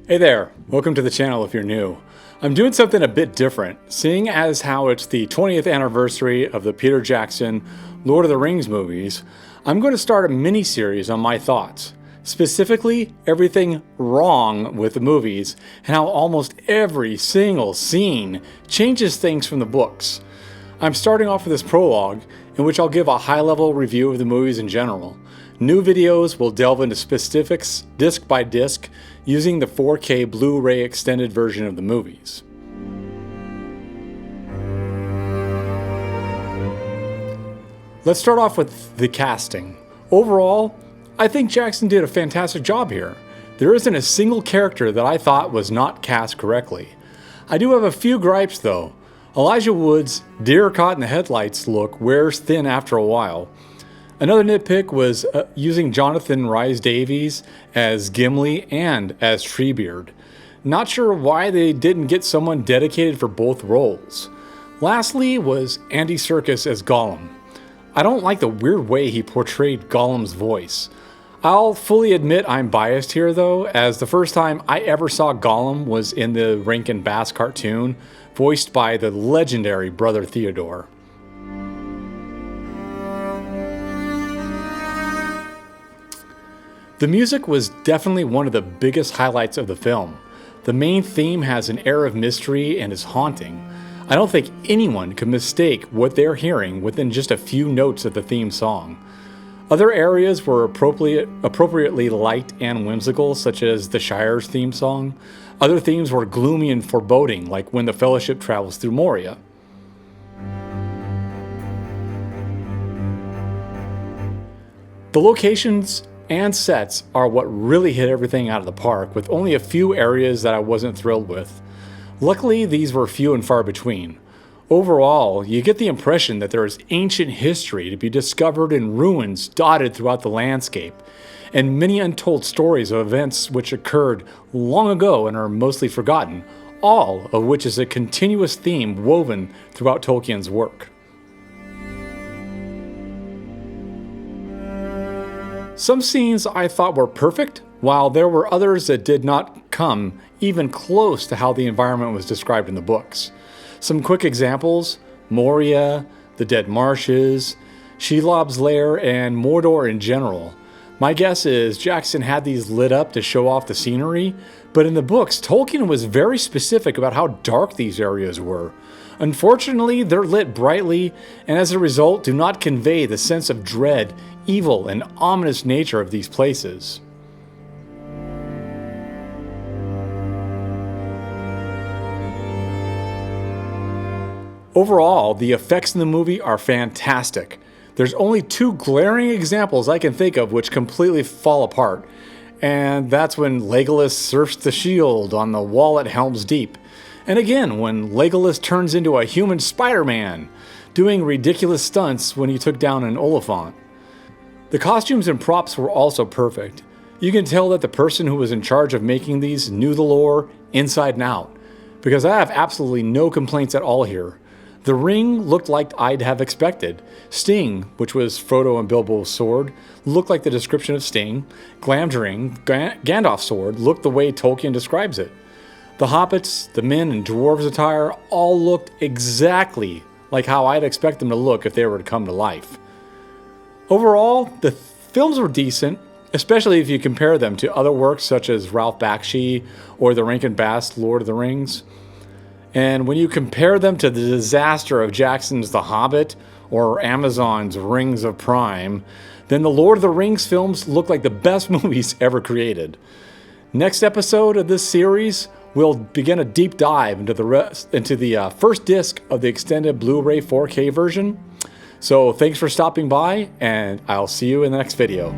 Hey there, welcome to the channel if you're new. I'm doing something a bit different, seeing as how it's the 20th anniversary of the Peter Jackson Lord of the Rings movies. I'm going to start a mini-series on my thoughts, specifically everything wrong with the movies and how almost every single scene changes things from the books. I'm starting off with this prologue, in which I'll give a high-level review of the movies in general. New videos will delve into specifics, disc by disc, using the 4K Blu-ray extended version of the movies. Let's start off with the casting. Overall, I think Jackson did a fantastic job here. There isn't a single character that I thought was not cast correctly. I do have a few gripes though. Elijah Wood's deer caught in the headlights look wears thin after a while. Another nitpick was using Jonathan Rhys-Davies as Gimli and as Treebeard. Not sure why they didn't get someone dedicated for both roles. Lastly was Andy Serkis as Gollum. I don't like the weird way he portrayed Gollum's voice. I'll fully admit I'm biased here though, as the first time I ever saw Gollum was in the Rankin Bass cartoon, voiced by the legendary Brother Theodore. The music was definitely one of the biggest highlights of the film. The main theme has an air of mystery and is haunting. I don't think anyone could mistake what they're hearing within just a few notes of the theme song. Other areas were appropriately light and whimsical, such as the Shire's theme song. Other themes were gloomy and foreboding, like when the Fellowship travels through Moria. The locations and sets are what really hit everything out of the park, with only a few areas that I wasn't thrilled with. Luckily, these were few and far between. Overall, you get the impression that there is ancient history to be discovered in ruins dotted throughout the landscape, and many untold stories of events which occurred long ago and are mostly forgotten, all of which is a continuous theme woven throughout Tolkien's work. Some scenes I thought were perfect, while there were others that did not come even close to how the environment was described in the books. Some quick examples: Moria, the Dead Marshes, Shelob's Lair, and Mordor in general. My guess is Jackson had these lit up to show off the scenery, but in the books, Tolkien was very specific about how dark these areas were. Unfortunately, they're lit brightly, and as a result do not convey the sense of dread, evil, and ominous nature of these places. Overall, the effects in the movie are fantastic. There's only two glaring examples I can think of which completely fall apart, and that's when Legolas surfs the shield on the wall at Helm's Deep, and again when Legolas turns into a human Spider-Man, doing ridiculous stunts when he took down an Oliphant. The costumes and props were also perfect. You can tell that the person who was in charge of making these knew the lore inside and out, because I have absolutely no complaints at all here. The ring looked like I'd have expected. Sting, which was Frodo and Bilbo's sword, looked like the description of Sting. Glamdring, Gandalf's sword, looked the way Tolkien describes it. The hobbits, the men in dwarves' attire all looked exactly like how I'd expect them to look if they were to come to life. Overall, the films were decent, especially if you compare them to other works such as Ralph Bakshi or the Rankin Bass Lord of the Rings. And when you compare them to the disaster of Jackson's The Hobbit or Amazon's Rings of Prime, then the Lord of the Rings films look like the best movies ever created. Next episode of this series, we'll begin a deep dive into the first disc of the extended Blu-ray 4K version. So thanks for stopping by, and I'll see you in the next video.